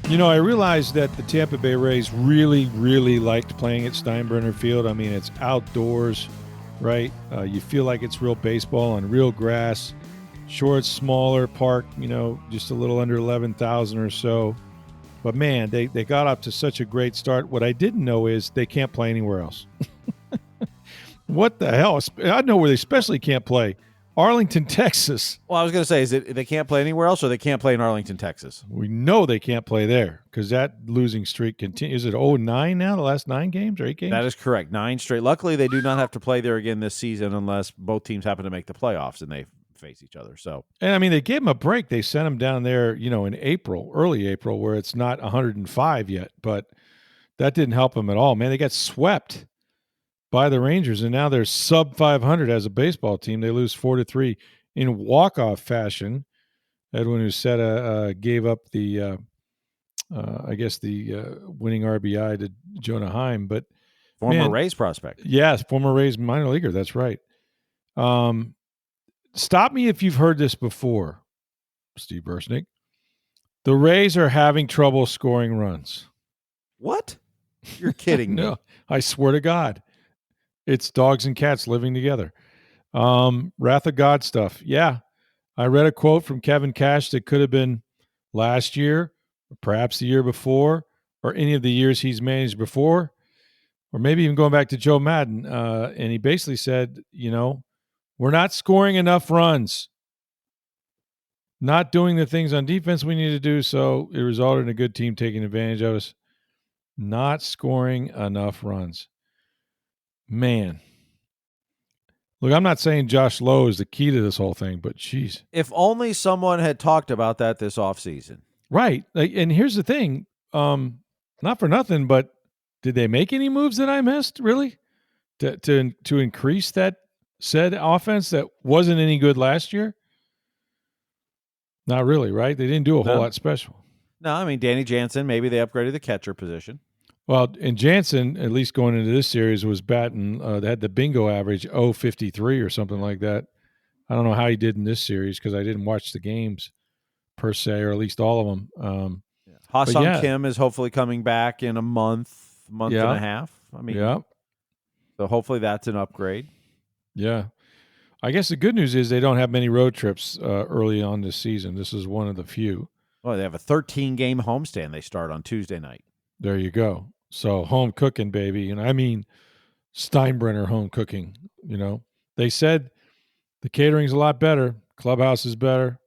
I realized that the Tampa Bay Rays really, really liked playing at Steinbrenner Field. I mean, it's outdoors, right? You feel like it's real baseball on real grass. Sure, it's smaller park, just a little under 11,000 or so. But man, they got up to such a great start. What I didn't know is they can't play anywhere else. What the hell? I know where they especially can't play. Arlington, Texas. Well, I was going to say, is it they can't play anywhere else, or they can't play in Arlington, Texas? We know they can't play there because that losing streak continues. Is it 0-9 now, the last 9 games or 8 games? That is correct. 9 straight. Luckily, they do not have to play there again this season unless both teams happen to make the playoffs and they face each other. So, and I mean, they gave them a break. They sent them down there, in April, early April, where it's not 105 yet, but that didn't help them at all. Man, they got swept by the Rangers, and now they're sub 500 as a baseball team. They lose 4-3 in walk-off fashion. Edwin Uceta gave up the, winning RBI to Jonah Heim, but former Rays prospect. Yes, former Rays minor leaguer. That's right. Stop me if you've heard this before, Steve Versnick. The Rays are having trouble scoring runs. What? You're kidding me. No, I swear to God. It's dogs and cats living together. Wrath of God stuff. Yeah. I read a quote from Kevin Cash that could have been last year, or perhaps the year before, or any of the years he's managed before, or maybe even going back to Joe Madden. And he basically said, we're not scoring enough runs, not doing the things on defense we need to do. So it resulted in a good team taking advantage of us. Not scoring enough runs. Man. Look, I'm not saying Josh Lowe is the key to this whole thing, but geez. If only someone had talked about that this offseason. Right. And here's the thing. Not for nothing, but did they make any moves that I missed, really? To increase that said offense that wasn't any good last year? Not really, right? They didn't do a whole lot special. No, I mean, Danny Jansen, maybe they upgraded the catcher position. Well, and Jansen, at least going into this series, was batting, they had the bingo average 0.53 or something like that. I don't know how he did in this series because I didn't watch the games per se, or at least all of them. Ha-Sung Kim is hopefully coming back in a month and a half. I mean, so hopefully that's an upgrade. Yeah. I guess the good news is they don't have many road trips early on this season. This is one of the few. Well, they have a 13-game homestand they start on Tuesday night. There you go. So home cooking, baby. And I mean Steinbrenner home cooking, They said the catering's a lot better. Clubhouse is better.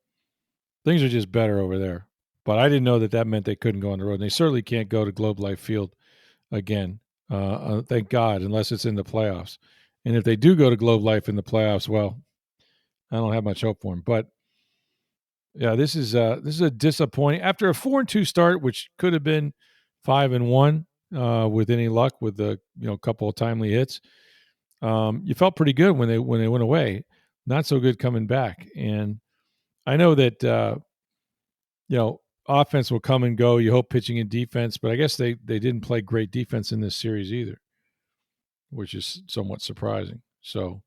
Things are just better over there. But I didn't know that meant they couldn't go on the road. And they certainly can't go to Globe Life Field again. Thank God, unless it's in the playoffs. And if they do go to Globe Life in the playoffs, well, I don't have much hope for them. But yeah, this is a disappointing after a 4-2 start, which could have been 5-1 with any luck with the couple of timely hits. You felt pretty good when they went away. Not so good coming back. And I know that offense will come and go. You hope pitching and defense, but I guess they didn't play great defense in this series either, which is somewhat surprising. So,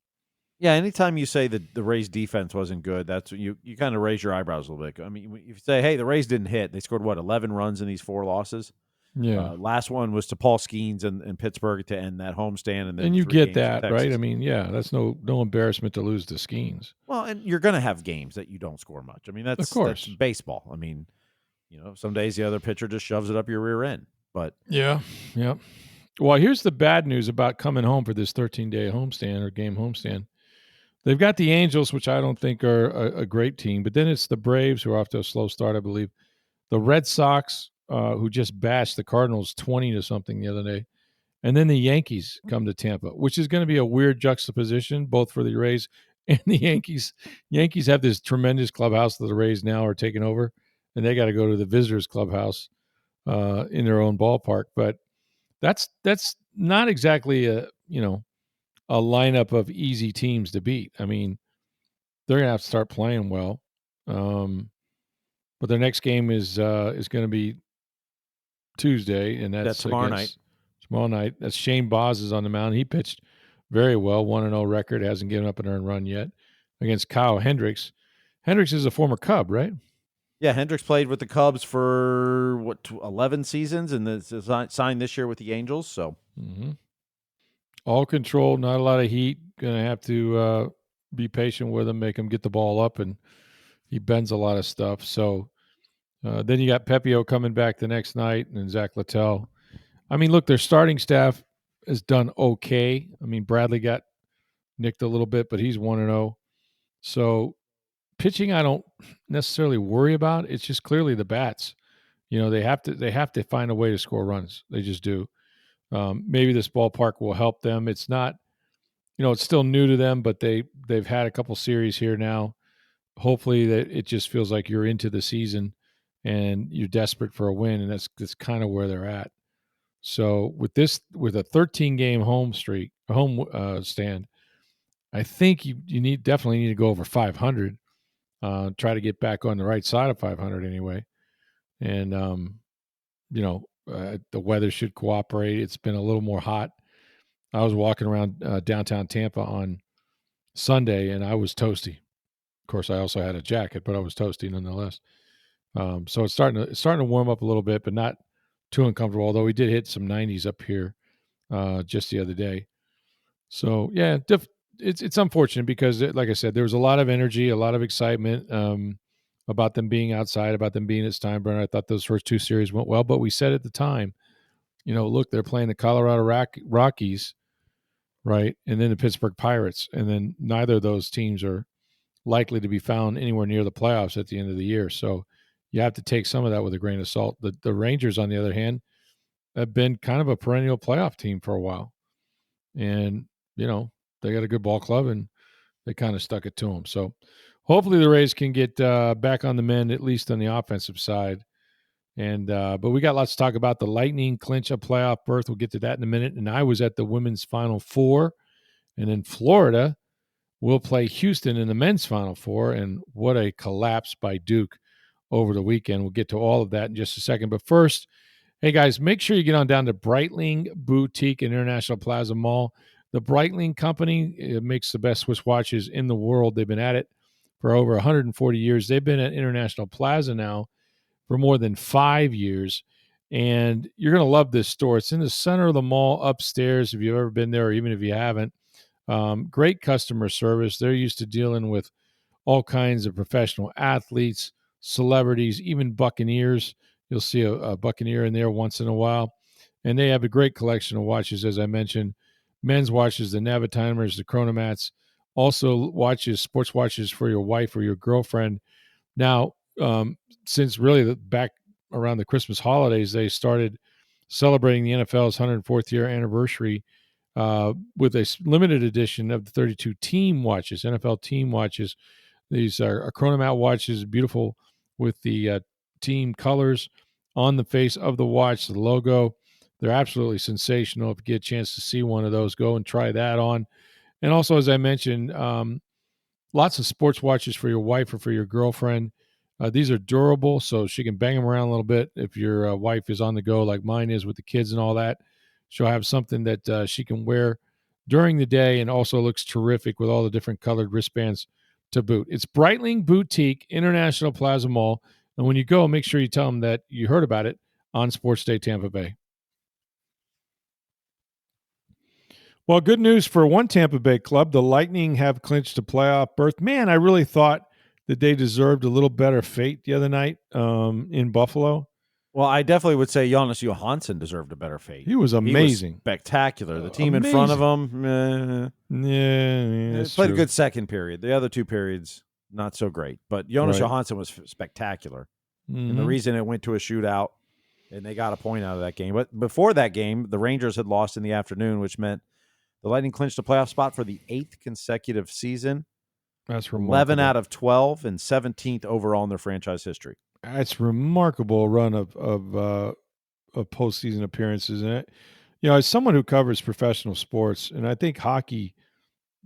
yeah, anytime you say that the Rays defense wasn't good, that's you kind of raise your eyebrows a little bit. I mean, if you say, hey, the Rays didn't hit, they scored 11 runs in these 4 losses. Yeah. Last one was to Paul Skeens in Pittsburgh to end that homestand, and then and you get that, right? I mean, yeah, that's no embarrassment to lose to Skeens. Well, and you're going to have games that you don't score much. I mean, that's baseball. I mean, some days the other pitcher just shoves it up your rear end. But yeah. Well, here's the bad news about coming home for this 13-day homestand or game homestand. They've got the Angels, which I don't think are a great team, but then it's the Braves, who are off to a slow start, I believe. The Red Sox, who just bashed the Cardinals 20 to something the other day. And then the Yankees come to Tampa, which is going to be a weird juxtaposition, both for the Rays and the Yankees. Yankees have this tremendous clubhouse that the Rays now are taking over, and they got to go to the visitors' clubhouse in their own ballpark. But that's not exactly a lineup of easy teams to beat. I mean, they're going to have to start playing well. But their next game is going to be Tuesday, and that's tomorrow night. Tomorrow night. That's Shane Boz is on the mound. He pitched very well, 1-0 record, hasn't given up an earned run yet against Kyle Hendricks. Hendricks is a former Cub, right? Yeah, Hendricks played with the Cubs for 11 seasons, and signed this year with the Angels. So all control, not a lot of heat. Gonna have to be patient with him, make him get the ball up, and he bends a lot of stuff. So then you got Pepio coming back the next night, and Zach Littell. I mean, look, their starting staff has done okay. I mean, Bradley got nicked a little bit, but he's 1-0. So pitching, I don't necessarily worry about. It's just clearly the bats. They have to find a way to score runs. They just do. Maybe this ballpark will help them. It's not, it's still new to them, but they've had a couple series here now. Hopefully that it just feels like you're into the season and you're desperate for a win, and that's kind of where they're at. So with a 13 game home stand, I think you definitely need to go over 500. Try to get back on the right side of 500 anyway, and the weather should cooperate. It's been a little more hot. I was walking around downtown Tampa on Sunday, and I was toasty. Of course, I also had a jacket, but I was toasty nonetheless. So it's starting to warm up a little bit, but not too uncomfortable. Although we did hit some 90s up here just the other day. So yeah, it's unfortunate because, like I said, there was a lot of energy, a lot of excitement about them being outside, about them being at Steinbrenner. I thought those first two series went well, but we said at the time, look, they're playing the Colorado Rockies, right, and then the Pittsburgh Pirates, and then neither of those teams are likely to be found anywhere near the playoffs at the end of the year. So you have to take some of that with a grain of salt. The Rangers, on the other hand, have been kind of a perennial playoff team for a while, and they got a good ball club, and they kind of stuck it to them. So hopefully the Rays can get back on the mend, at least on the offensive side. And but we got lots to talk about. The Lightning clinch a playoff berth. We'll get to that in a minute. And I was at the women's Final Four, and in Florida, we'll play Houston in the men's Final Four. And what a collapse by Duke over the weekend. We'll get to all of that in just a second. But first, hey guys, make sure you get on down to Breitling Boutique in International Plaza Mall. The Breitling Company, it makes the best Swiss watches in the world. They've been at it for over 140 years. They've been at International Plaza now for more than 5 years. And you're going to love this store. It's in the center of the mall upstairs, if you've ever been there, or even if you haven't. Great customer service. They're used to dealing with all kinds of professional athletes, celebrities, even Buccaneers. You'll see a Buccaneer in there once in a while. And they have a great collection of watches, as I mentioned. Men's watches, the Navatimers, the Chronomats. Also watches, sports watches for your wife or your girlfriend. Now, since really back around the Christmas holidays, they started celebrating the NFL's 104th year anniversary with a limited edition of the 32 team watches, NFL team watches. These are Chronomat watches, beautiful with the team colors on the face of the watch, the logo. They're absolutely sensational. If you get a chance to see one of those, go and try that on. And also, as I mentioned, lots of sports watches for your wife or for your girlfriend. These are durable, so she can bang them around a little bit. If your wife is on the go like mine is with the kids and all that, she'll have something that she can wear during the day and also looks terrific with all the different colored wristbands to boot. It's Breitling Boutique, International Plaza Mall. And when you go, make sure you tell them that you heard about it on Sports Day Tampa Bay. Well, good news for one Tampa Bay club. The Lightning have clinched a playoff berth. Man, I really thought that they deserved a little better fate the other night in Buffalo. Well, I definitely would say Jonas Johansson deserved a better fate. He was amazing. He was spectacular. The team in front of him, played true. a good second period. The other two periods, not so great. But Jonas Johansson was spectacular. Mm-hmm. And the reason it went to a shootout, and they got a point out of that game. But before that game, the Rangers had lost in the afternoon, which meant the Lightning clinched a playoff spot for the 8th consecutive season. That's remarkable. 11 out of 12 and 17th overall in their franchise history. That's remarkable run of postseason appearances. And as someone who covers professional sports, and I think hockey,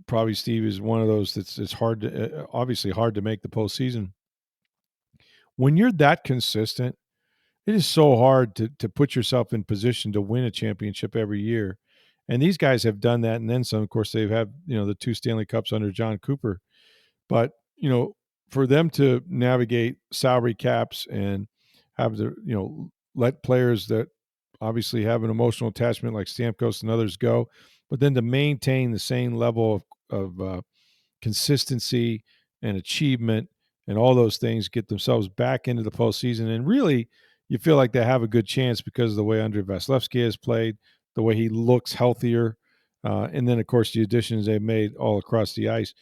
probably Steve, is one of those it's hard to obviously hard to make the postseason. When you're that consistent, it is so hard to put yourself in position to win a championship every year. And these guys have done that, and then some. Of course, they've had the 2 Stanley Cups under John Cooper. But for them to navigate salary caps and have to, let players that obviously have an emotional attachment like Stamkos and others go, but then to maintain the same level of consistency and achievement and all those things, get themselves back into the postseason. And really, you feel like they have a good chance because of the way Andrei Vasilevsky has played, the way he looks healthier, and then, of course, the additions they've made all across the ice.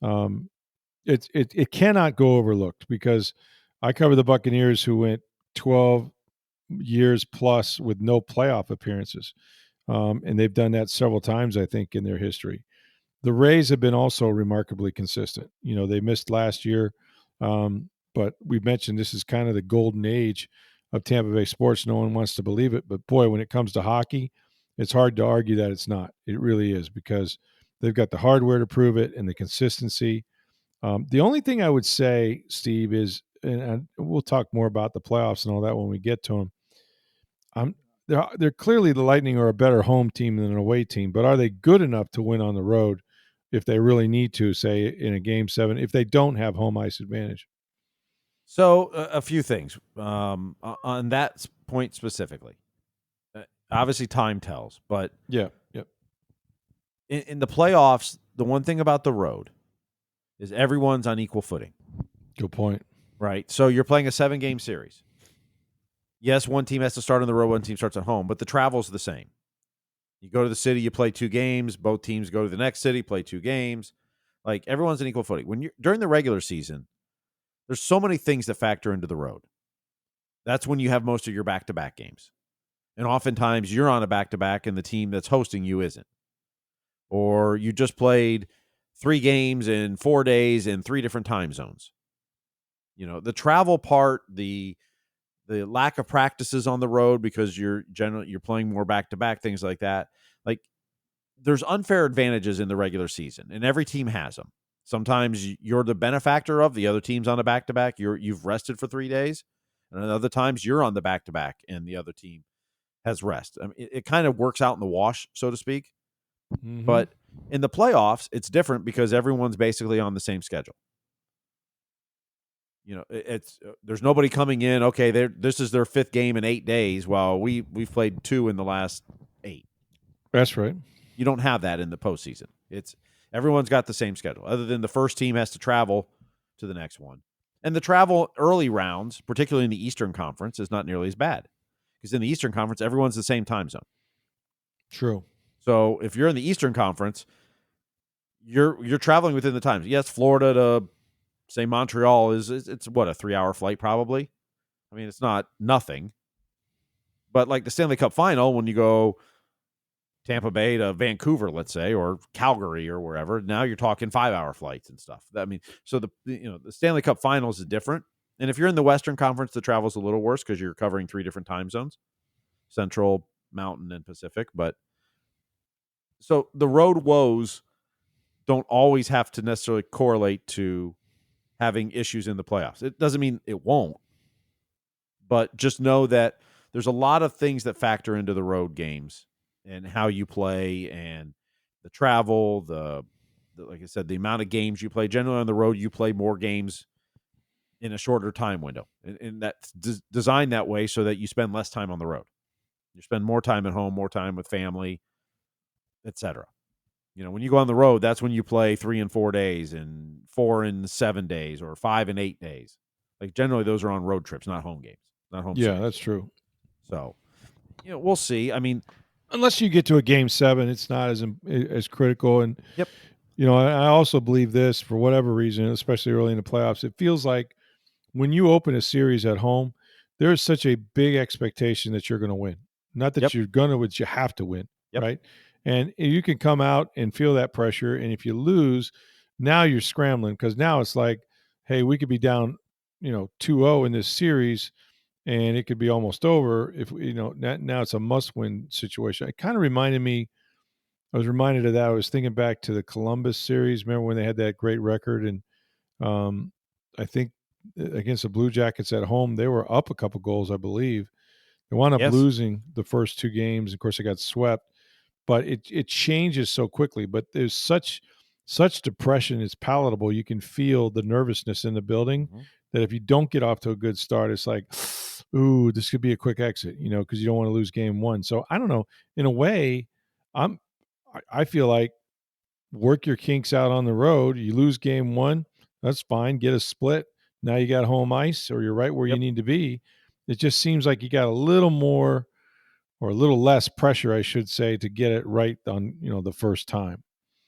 Um, it cannot go overlooked because I cover the Buccaneers, who went 12 years plus with no playoff appearances, and they've done that several times, I think, in their history. The Rays have been also remarkably consistent. They missed last year, but we mentioned this is kind of the golden age of Tampa Bay sports. No one wants to believe it, but boy, when it comes to hockey, it's hard to argue that it's not. It really is, because they've got the hardware to prove it and the consistency. The only thing I would say, Steve, is, and we'll talk more about the playoffs and all that when we get to them. They're clearly, the Lightning are a better home team than an away team, but are they good enough to win on the road if they really need to, say in a game 7, if they don't have home ice advantage? So a few things on that point specifically. Obviously, time tells, but Yeah, yep. In the playoffs, the one thing about the road is everyone's on equal footing. Good point. Right? So you're playing a 7-game series. Yes, one team has to start on the road, one team starts at home, but the travel's the same. You go to the city, you play 2 games. Both teams go to the next city, play 2 games. Like, everyone's on equal footing. When you're during the regular season, there's so many things that factor into the road. That's when you have most of your back-to-back games. And oftentimes you're on a back-to-back and the team that's hosting you isn't. Or you just played 3 games in 4 days in 3 different time zones. The travel part, the lack of practices on the road because you're playing more back-to-back, things like that. Like, there's unfair advantages in the regular season, and every team has them. Sometimes you're the benefactor of the other team's on a back-to-back. You've rested for 3 days, and other times you're on the back-to-back and the other team has rest. I mean, it kind of works out in the wash, so to speak. Mm-hmm. But in the playoffs, it's different because everyone's basically on the same schedule. There's nobody coming in. Okay, this is their 5th game in 8 days, while we've played 2 in the last 8. That's right. You don't have that in the postseason. Everyone's got the same schedule, other than the first team has to travel to the next one. And the travel early rounds, particularly in the Eastern Conference, is not nearly as bad, because in the Eastern Conference, everyone's the same time zone. True. So if you're in the Eastern Conference, you're traveling within the times. Yes, Florida to, say, Montreal it's what, a 3-hour flight probably. I mean, it's not nothing. But like the Stanley Cup final, when you go Tampa Bay to Vancouver, let's say, or Calgary or wherever, now you're talking 5-hour flights and stuff. I mean, so the Stanley Cup finals is different. And if you're in the Western Conference, the travel's a little worse because you're covering 3 different time zones: Central, Mountain, and Pacific. But so the road woes don't always have to necessarily correlate to having issues in the playoffs. It doesn't mean it won't, but just know that there's a lot of things that factor into the road games and how you play, and the travel, the like I said, the amount of games you play. Generally on the road, you play more games in a shorter time window, and that's designed that way so that you spend less time on the road. You spend more time at home, more time with family, etc. When you go on the road, that's when you play 3 and 4 days, and 4 and 7 days, or 5 and 8 days. Like, generally, those are on road trips, not home games, not home. Yeah, series. that's true. So, we'll see. I mean, unless you get to a game 7, it's not as critical. And yep. I also believe this, for whatever reason, especially early in the playoffs, it feels like when you open a series at home, there is such a big expectation that you're going to win. Not that you're going to, but you have to win, right? And you can come out and feel that pressure. And if you lose, now you're scrambling, because now it's like, hey, we could be down, 2-0 in this series, and it could be almost over. If now it's a must-win situation. It kind of reminded me. I was reminded of that. I was thinking back to the Columbus series. Remember when they had that great record? And I think against the Blue Jackets at home, they were up a couple goals, I believe. They wound up losing the first 2 games. Of course, they got swept. But it changes so quickly. But there's such such depression is palatable. You can feel the nervousness in the building that if you don't get off to a good start, it's like, ooh, this could be a quick exit, because you don't want to lose game one. So I don't know. In a way, I feel like work your kinks out on the road. You lose game one, that's fine. Get a split. Now you got home ice, or you're right where you need to be. It just seems like you got a little more or a little less pressure, I should say, to get it right on, the first time.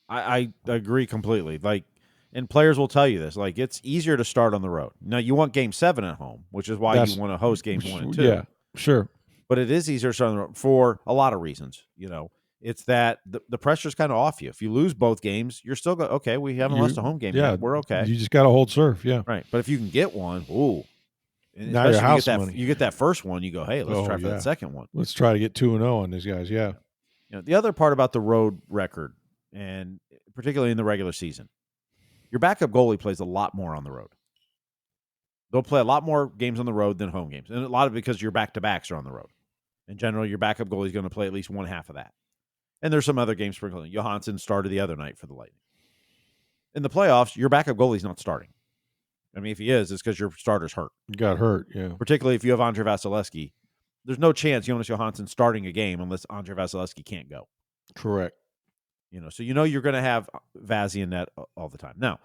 I agree completely. Like, and players will tell you this. Like, it's easier to start on the road. Now, you want Game 7 at home, which is why you want to host Games 1 and 2. Yeah, sure. But it is easier to start on the road for a lot of reasons. It's that the pressure's kind of off you. If you lose both games, you're still okay. We haven't lost a home game yet. We're okay. You just got to hold serve. Yeah, right. But if you can get one, ooh. And now your house money. You get that first one, you go, hey, let's try for that second one. Let's try to get 2-0 on these guys. Yeah. The other part about the road record, and particularly in the regular season, your backup goalie plays a lot more on the road. They'll play a lot more games on the road than home games, and a lot of it because your back-to-backs are on the road. In general, your backup goalie is going to play at least one half of that. And there's some other games sprinkled in. Johansson started the other night for the Lightning. In the playoffs, your backup goalie's not starting. I mean, if he is, it's because your starter's hurt. Got hurt, yeah. Particularly if you have Andre Vasilevsky. There's no chance Jonas Johansson starting a game unless Andre Vasilevsky can't go. Correct. So you're going to have Vazzy in net all the time. Now,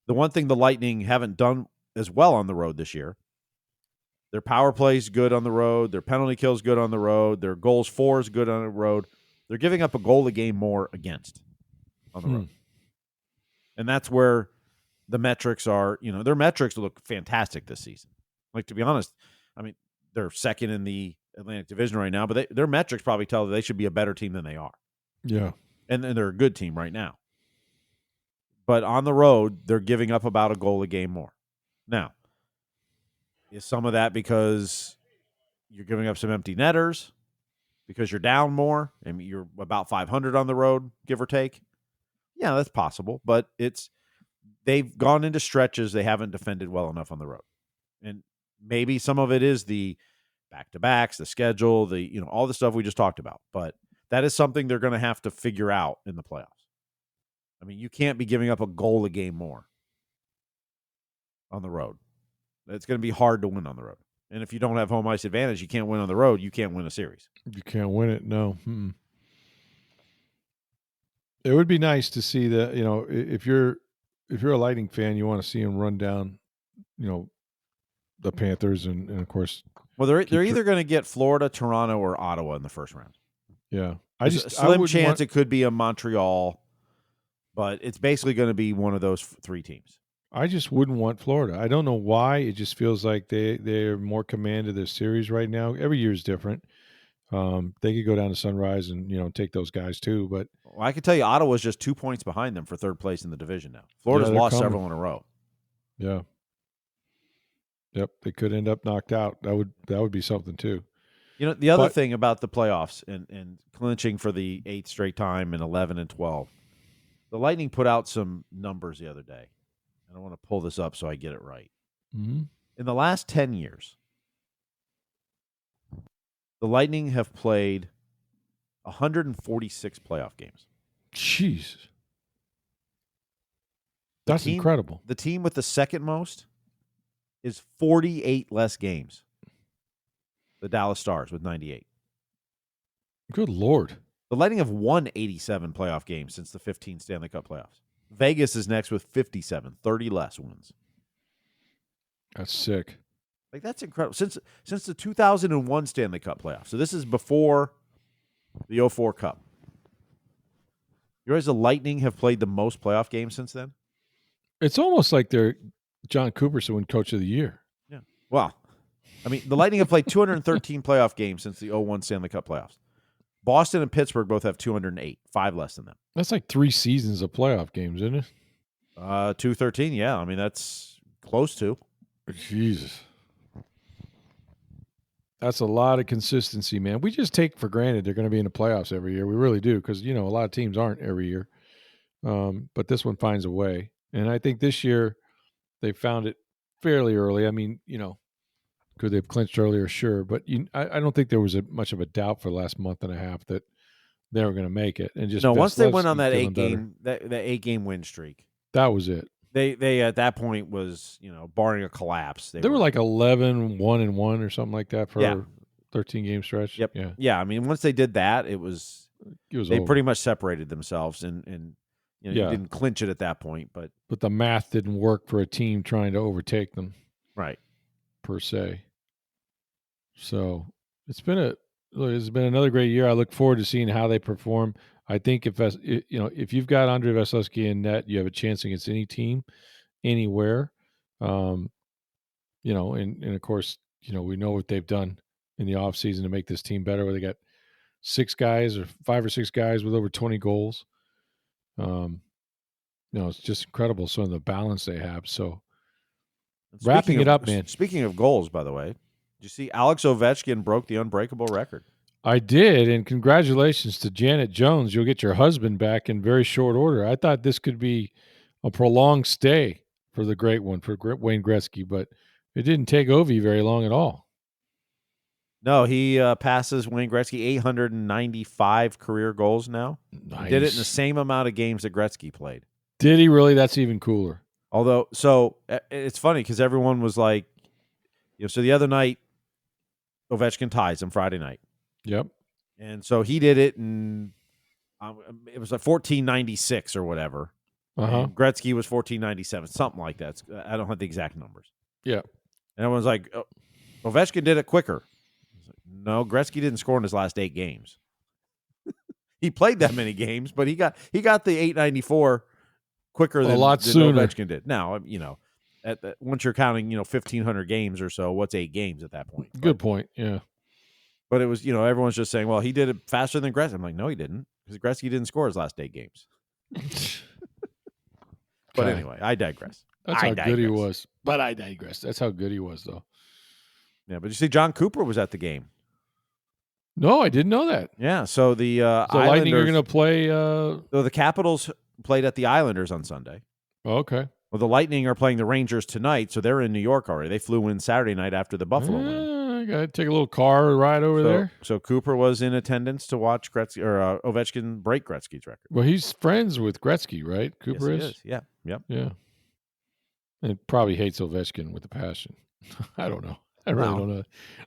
the one thing the Lightning haven't done as well on the road this year, their power play is good on the road. Their penalty kill is good on the road. Their goals for is good on the road. They're giving up a goal a game more against on the road. And that's where the metrics are, their metrics look fantastic this season. Like, to be honest, I mean, they're second in the Atlantic Division right now, but their metrics probably tell that they should be a better team than they are. Yeah. And they're a good team right now. But on the road, they're giving up about a goal a game more. Now, is some of that because you're giving up some empty netters, because you're down more, and you're about 500 on the road, give or take? Yeah, that's possible, but they've gone into stretches they haven't defended well enough on the road. And maybe some of it is the back-to-backs, the schedule, all the stuff we just talked about. But that is something they're going to have to figure out in the playoffs. I mean, you can't be giving up a goal a game more on the road. It's going to be hard to win on the road. And if you don't have home ice advantage, you can't win on the road. You can't win a series. You can't win it, no. It would be nice to see that, if you're a Lightning fan, you want to see them run down, the Panthers and of course. Well, they're either going to get Florida, Toronto, or Ottawa in the first round. Yeah. There's a slim chance it could be a Montreal, but it's basically going to be one of those three teams. I just wouldn't want Florida. I don't know why. It just feels like they're more command of this series right now. Every year is different. They could go down to Sunrise and take those guys too. But I can tell you, Ottawa's just 2 points behind them for third place in the division now. Florida's lost several in a row. Yeah. Yep, they could end up knocked out. That would be something too. The other thing about the playoffs and clinching for the 8th straight time and 11 and 12, the Lightning put out some numbers the other day. I want to pull this up so I get it right. Mm-hmm. In the last 10 years, the Lightning have played 146 playoff games. Jeez. That's incredible. The team with the second most is 48 less games. The Dallas Stars with 98. Good Lord. The Lightning have won 87 playoff games since the 15 Stanley Cup playoffs. Vegas is next with 57, 30 less wins. That's sick. Like, that's incredible. Since the 2001 Stanley Cup playoffs. So this is before the 04 Cup. You realize the Lightning have played the most playoff games since then? It's almost like they're John Cooperson win Coach of the Year. Yeah. Well, I mean, the Lightning have played 213 playoff games since the 01 Stanley Cup playoffs. Boston and Pittsburgh both have 208, 5 less than them. That's like 3 seasons of playoff games, isn't it? 213, yeah. I mean, that's close to. Jesus. That's a lot of consistency, man. We just take for granted they're going to be in the playoffs every year. We really do, because, a lot of teams aren't every year. But this one finds a way. And I think this year they found it fairly early. I mean, could they have clinched earlier? Sure. But I don't think there was much of a doubt for the last month and a half that they were going to make it, and just No, once they went on Vasilevsky that feeling better. that 8-game win streak, That was it. they at that point was, barring a collapse, They were like 11-1-1 or something like that for Yeah. a 13-game stretch. Yep. Yeah, Yeah, I mean, once they did that, they over. pretty much separated themselves, and you didn't clinch it at that point, but the math didn't work for a team trying to overtake them, right. per se. So it's been another great year. I look forward to seeing how they perform. I think if you've got Andre Vasilevsky in net, you have a chance against any team, anywhere. And of course, we know what they've done in the offseason to make this team better, where they got 5 or 6 guys with over 20 goals. It's just incredible, some of the balance they have. So wrapping it up, man. Speaking of goals, by the way, did you see Alex Ovechkin broke the unbreakable record? I did, and congratulations to Janet Jones. You'll get your husband back in very short order. I thought this could be a prolonged stay for the great one, for Wayne Gretzky, but it didn't take Ovi very long at all. No, he passes Wayne Gretzky 895 career goals now. Nice. He did it in the same amount of games that Gretzky played. Did he really? That's even cooler. Although, so it's funny because everyone was like, so the other night, Ovechkin ties him Friday night. Yep. And so he did it, and it was like 1496 or whatever. And Gretzky was 1497, something like that. I don't have the exact numbers. Yeah. And everyone's like, Ovechkin did it quicker. No, Gretzky didn't score in his last 8 games. He played that many games, but he got the 894 quicker than sooner. Ovechkin did. Now, once you're counting, 1,500 games or so, what's 8 games at that point? Good point. Yeah. But it was, everyone's just saying, well, he did it faster than Gretzky. I'm like, no, he didn't, because Gretzky didn't score his last 8 games. But anyway, I digress. That's how good he was. But I digress. That's how good he was, though. Yeah, but you see, John Cooper was at the game. No, I didn't know that. Yeah, so the Lightning are going to play. The Capitals played at the Islanders on Sunday. Okay. Well, the Lightning are playing the Rangers tonight, so they're in New York already. They flew in Saturday night after the Buffalo win. I got to take a little car ride over there. So Cooper was in attendance to watch Ovechkin break Gretzky's record. Well, he's friends with Gretzky, right? Cooper is? Yeah. Yep. Yeah. And probably hates Ovechkin with a passion. I don't know. I really don't know.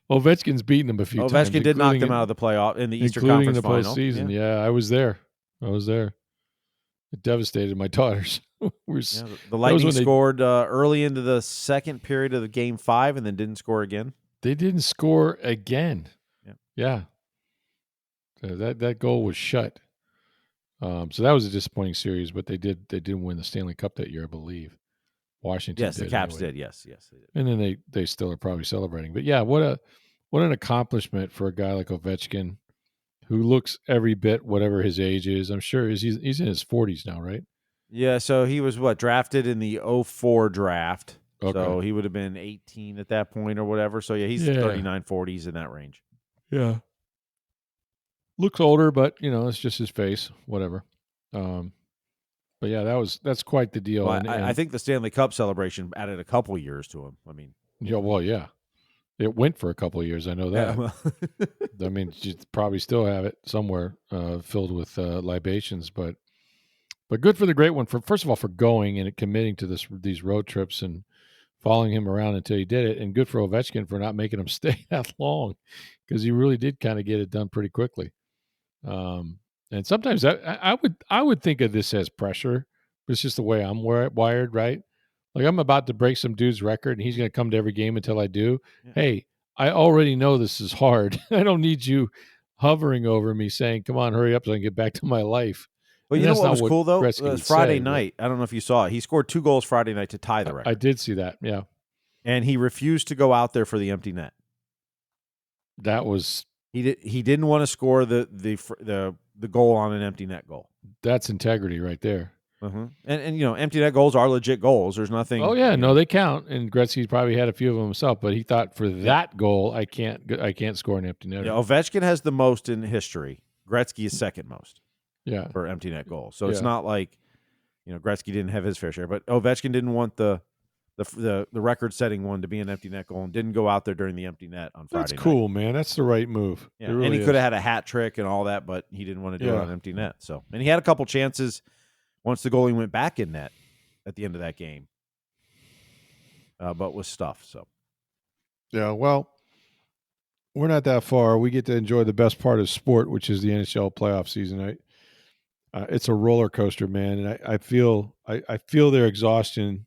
Ovechkin's beaten him a few times. Ovechkin did knock them out of the playoff in the Eastern Conference final. Including the postseason. Yeah, I was there. It devastated my daughters. The Lightning scored early into the second period of the Game 5 and then didn't score again. They didn't score again. Yeah. So that goal was shut. So that was a disappointing series, but they did win the Stanley Cup that year, I believe. Washington Yes, did. The Caps anyway. did. Yes, they did. And then they still are probably celebrating. But yeah, what an accomplishment for a guy like Ovechkin, who looks every bit whatever his age is. I'm sure he's in his 40s now, right? Yeah, so he was drafted in the 04 draft. Okay. So he would have been 18 at that point or whatever. So yeah, he's 39, 40s in that range. Yeah. Looks older, but it's just his face, whatever. But yeah, that's quite the deal. Well, I think the Stanley Cup celebration added a couple years to him. I mean, yeah. It went for a couple of years. I know that. I mean, you probably still have it somewhere filled with libations, but good for the great one first of all for going and committing to these road trips and following him around until he did it, and good for Ovechkin for not making him stay that long, because he really did kind of get it done pretty quickly. And sometimes I would think of this as pressure. It's just the way I'm wired, right? Like, I'm about to break some dude's record, and he's going to come to every game until I do. Yeah. Hey, I already know this is hard. I don't need you hovering over me saying, come on, hurry up so I can get back to my life. Well, you know what was cool, though? It was Friday night. I don't know if you saw it. He scored 2 goals Friday night to tie the record. I did see that, yeah. And he refused to go out there for the empty net. That was... He didn't want to score the goal on an empty net goal. That's integrity right there. Uh-huh. And empty net goals are legit goals. There's nothing. Oh yeah, no, they count. And Gretzky probably had a few of them himself, but he thought for that goal, I can't score an empty net. Yeah, Ovechkin has the most in history. Gretzky is second most. Yeah, for empty net goals. So it's not like Gretzky didn't have his fair share, but Ovechkin didn't want the the record-setting one to be an empty net goal, and didn't go out there during the empty net on Friday That's night. cool, man. That's the right move. Yeah, it really and he is. could have had a hat trick and all that, but he didn't want to do it Yeah. on empty net. So, and he had a couple chances once the goalie went back in net at the end of that game, but was stuffed. So, Yeah, well, we're not that far. We get to enjoy the best part of sport, which is the NHL playoff season. It's a roller coaster, man, and I feel their exhaustion,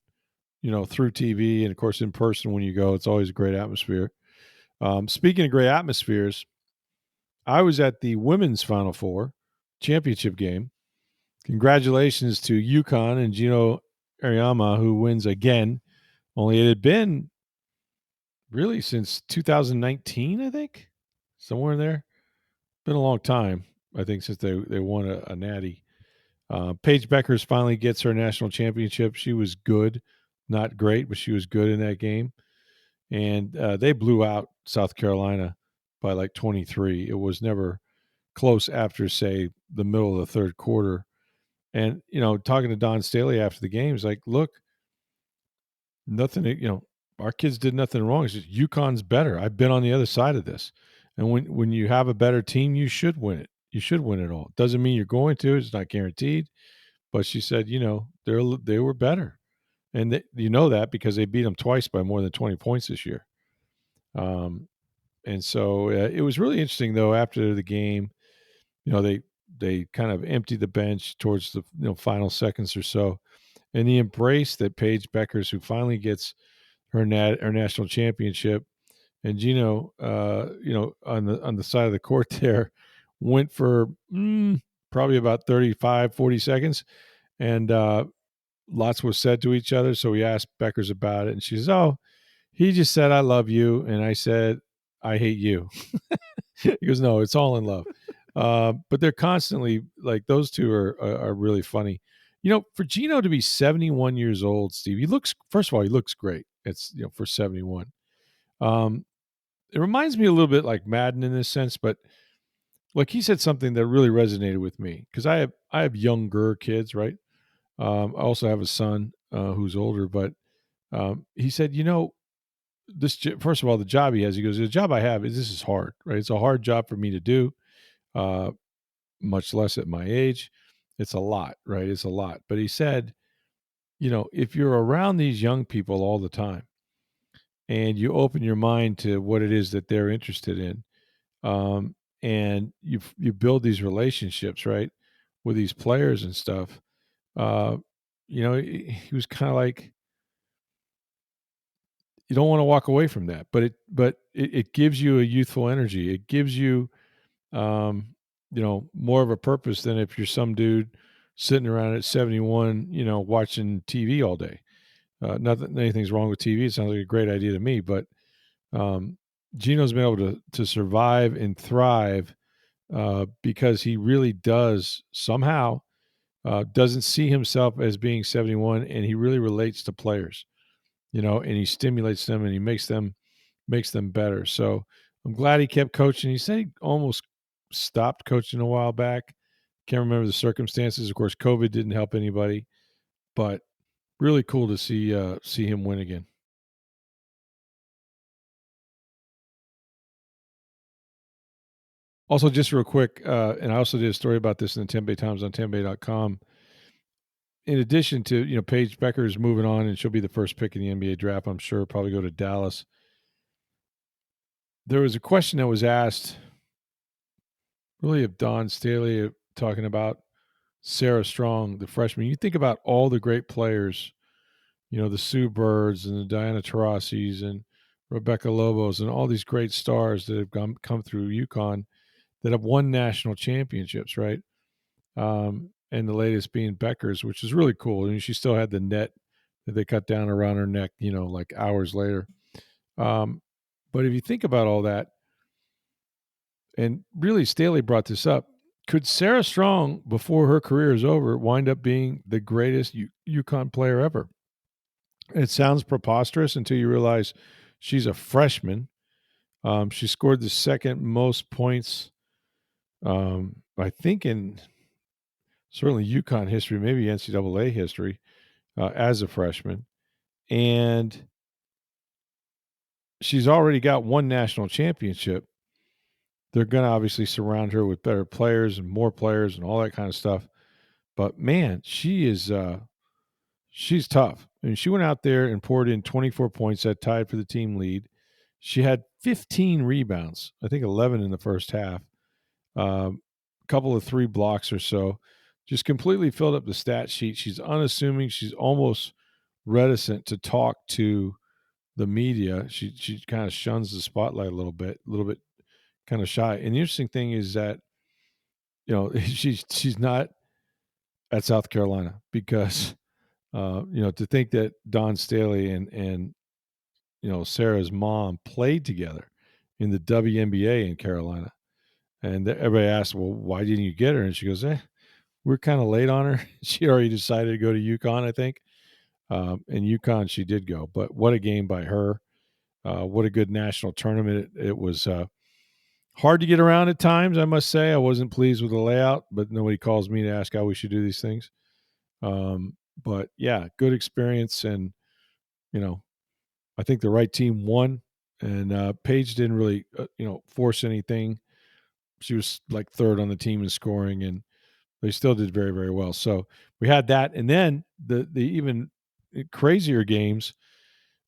through TV and of course in person when you go. It's always a great atmosphere. Speaking of great atmospheres, I was at the women's Final Four championship game. Congratulations to UConn and Gino Ariama, who wins again. Only it had been really since 2019, I think, somewhere in there. Been a long time, I think, since they won a natty. Paige Beckers finally gets her national championship. She was good, not great, but she was good in that game. And they blew out South Carolina by like 23. It was never close after, say, the middle of the third quarter. And, talking to Don Staley after the game, he's like, look, nothing, our kids did nothing wrong. It's just UConn's better. I've been on the other side of this. And when you have a better team, you should win it. You should win it all. Doesn't mean you're going to. It's not guaranteed. But she said, they were better. And that because they beat them twice by more than 20 points this year. And so it was really interesting, though, after the game, they kind of emptied the bench towards the final seconds or so. And the embrace that Paige Beckers, who finally gets her national championship, and Gino, on the side of the court there, went for probably about 35, 40 seconds. And lots was said to each other. So we asked Beckers about it, and she says, "Oh, he just said I love you," and I said, "I hate you." He goes, "No, it's all in love." But they're constantly like those two are really funny. For Gino to be 71 years old, Steve, he looks great. It's for 71. It reminds me a little bit like Madden in this sense, but like he said something that really resonated with me because I have younger kids, right? I also have a son who's older, but he said, first of all, the job he has, he goes, the job I have this is hard, right? It's a hard job for me to do, much less at my age. It's a lot, right? It's a lot. But he said, if you're around these young people all the time and you open your mind to what it is that they're interested in, and you build these relationships, right, with these players and stuff, he was kind of like, you don't want to walk away from that, but it gives you a youthful energy. It gives you, more of a purpose than if you're some dude sitting around at 71, watching TV all day. Not that anything's wrong with TV. It sounds like a great idea to me, but Gino's been able to survive and thrive because he really does somehow doesn't see himself as being 71, and he really relates to players, and he stimulates them and he makes them better. So I'm glad he kept coaching. He said he almost stopped coaching a while back. Can't remember the circumstances. Of course, COVID didn't help anybody, but really cool to see him win again. Also, just real quick, and I also did a story about this in the Tampa Bay Times on TampaBay.com. In addition to, Paige Beckers moving on, and she'll be the first pick in the NBA draft, I'm sure, probably go to Dallas. There was a question that was asked, really, of Don Staley talking about Sarah Strong, the freshman. You think about all the great players, the Sue Birds and the Diana Taurasi's and Rebecca Lobos and all these great stars that have come through UConn that have won national championships, right? And the latest being Beckers, which is really cool. I mean, she still had the net that they cut down around her neck, like hours later. But if you think about all that, and really Staley brought this up, could Sarah Strong, before her career is over, wind up being the greatest UConn player ever? It sounds preposterous until you realize she's a freshman. She scored the second most points, I think, in certainly UConn history, maybe NCAA history, as a freshman. and she's already got one national championship. They're going to obviously surround her with better players and more players and all that kind of stuff. But man, she's tough. I mean, she went out there and poured in 24 points that tied for the team lead. She had 15 rebounds, I think 11 in the first half. A couple of 3 blocks or so. Just completely filled up the stat sheet. She's unassuming. She's almost reticent to talk to the media. She kind of shuns the spotlight a little bit kind of shy. And the interesting thing is that she's not at South Carolina because to think that Don Staley and Sarah's mom played together in the WNBA in Carolina. And everybody asked, well, why didn't you get her? And she goes, we're kind of late on her. She already decided to go to UConn, I think. And UConn, she did go. But what a game by her. What a good national tournament. It was hard to get around at times, I must say. I wasn't pleased with the layout, but nobody calls me to ask how we should do these things. But, yeah, good experience. And, I think the right team won. And Paige didn't really, force anything. She was like third on the team in scoring, and they still did very, very well. So we had that. And then the even crazier games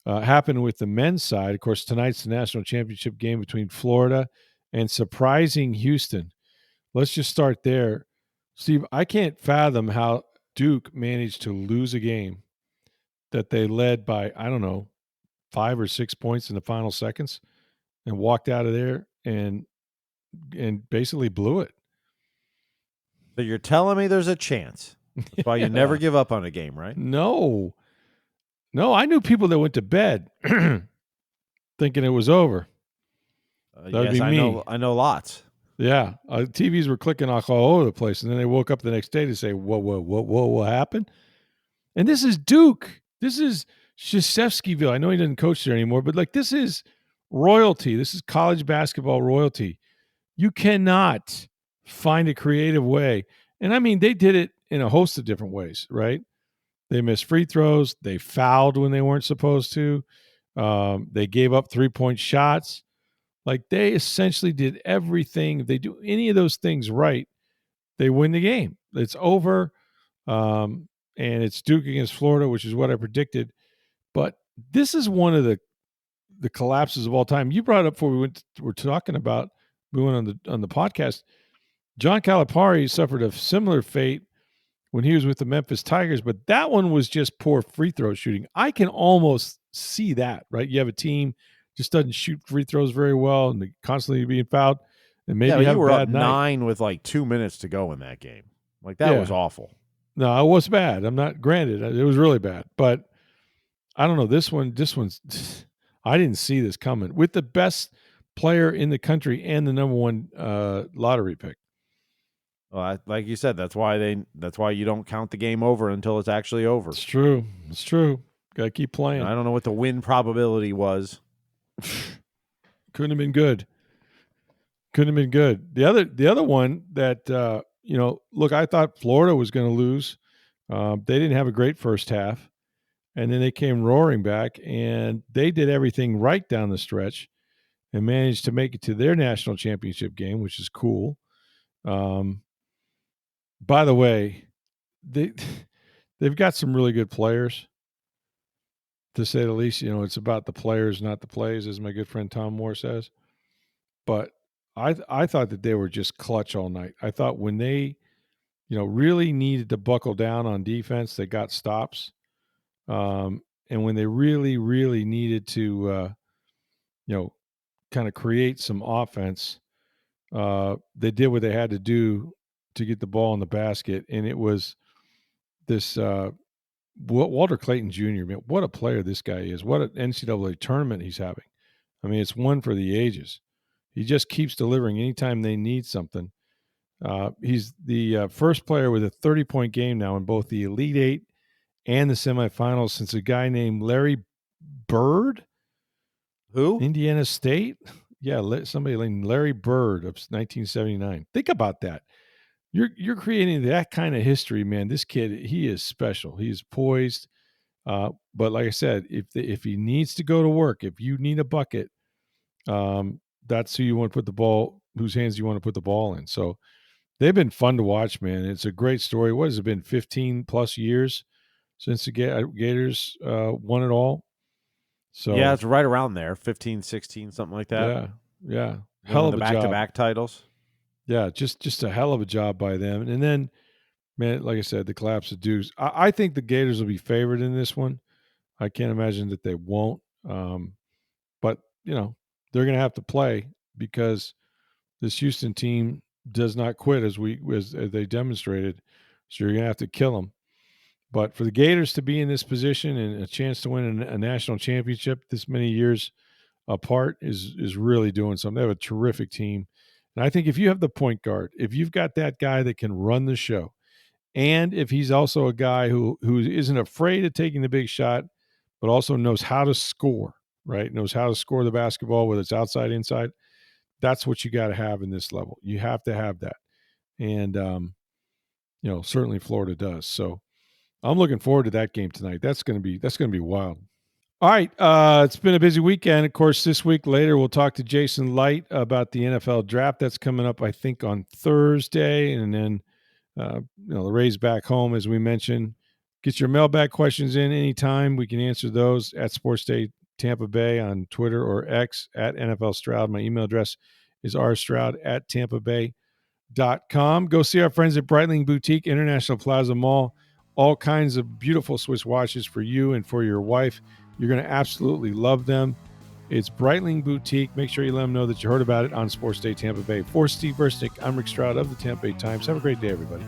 happened with the men's side. Of course, tonight's the national championship game between Florida and surprising Houston. Let's just start there. Steve, I can't fathom how Duke managed to lose a game that they led by, I don't know, 5 or 6 points in the final seconds and walked out of there and basically blew it. So you're telling me there's a chance. That's why you never give up on a game, right? No, I knew people that went to bed thinking it was over. That'd be me. I know lots. Yeah, TVs were clicking off all over the place, and then they woke up the next day to say, what happened? And this is Duke. This is Krzyzewskiville. I know he doesn't coach there anymore, but this is royalty. This is college basketball royalty. You cannot find a creative way. And I mean, they did it in a host of different ways, right? They missed free throws. They fouled when they weren't supposed to. They gave up 3-point shots. They essentially did everything. If they do any of those things right, they win the game. It's over. And it's Duke against Florida, which is what I predicted. But this is one of the collapses of all time. You brought up before we're talking about we went on the podcast. John Calipari suffered a similar fate when he was with the Memphis Tigers, but that one was just poor free throw shooting. I can almost see that, right? You have a team just doesn't shoot free throws very well, and they constantly being fouled, and maybe have you were a bad up night. 9 with 2 minutes to go in that game. That was awful. No, it was bad. I'm not granted. It was really bad, but I don't know. This one's I didn't see this coming with the best player in the country and the number one lottery pick. Well, like you said, that's why you don't count the game over until it's actually over. It's true. Got to keep playing. I don't know what the win probability was. Couldn't have been good. The other one that look, I thought Florida was going to lose. They didn't have a great first half, and then they came roaring back, and they did everything right down the stretch, and managed to make it to their national championship game, which is cool. By the way, they've got some really good players, to say the least. It's about the players, not the plays, as my good friend Tom Moore says. But I thought that they were just clutch all night. I thought when they, really needed to buckle down on defense, they got stops. And when they really, really needed to, kind of create some offense, they did what they had to do to get the ball in the basket. And it was this Walter Clayton Jr., man, what a player this guy is. What an NCAA tournament he's having. I mean, it's one for the ages. He just keeps delivering anytime they need something. He's the first player with a 30-point game now in both the Elite Eight and the semifinals since a guy named Larry Bird. Who? Indiana State? Yeah, somebody named Larry Bird of 1979. Think about that. You're creating that kind of history, man. This kid, he is special. He is poised. But like I said, if he needs to go to work, if you need a bucket, that's who you want to put the ball, whose hands you want to put the ball in. So they've been fun to watch, man. It's a great story. What has it been, 15 plus years since the Gators won it all? Yeah, So it's right around there, 15, 16, something like that. yeah, hell Winning of the a job. back-to-back titles. Yeah, just a hell of a job by them. And then, man, like I said, the collapse of Deuce. I think the Gators will be favored in this one. I can't imagine that they won't. But they're going to have to play because this Houston team does not quit as they demonstrated. So you're going to have to kill them. But for the Gators to be in this position and a chance to win a national championship this many years apart is really doing something. They have a terrific team. And I think if you have the point guard, if you've got that guy that can run the show, and if he's also a guy who isn't afraid of taking the big shot, but also knows how to score, right? Knows how to score the basketball, whether it's outside, inside. That's what you got to have in this level. You have to have that. And certainly Florida does. So I'm looking forward to that game tonight. That's gonna be wild. All right. It's been a busy weekend. Of course, this week later, we'll talk to Jason Light about the NFL draft. That's coming up, I think, on Thursday. And then, the Rays back home, as we mentioned. Get your mailbag questions in anytime. We can answer those at Sports Day Tampa Bay on Twitter or X at NFL Stroud. My email address is rstroud@tampabay.com. Go see our friends at Breitling Boutique, International Plaza Mall. All kinds of beautiful Swiss watches for you and for your wife. You're going to absolutely love them. It's Breitling Boutique. Make sure you let them know that you heard about it on Sports Day Tampa Bay. For Steve Versnick, I'm Rick Stroud of the Tampa Bay Times. Have a great day, everybody.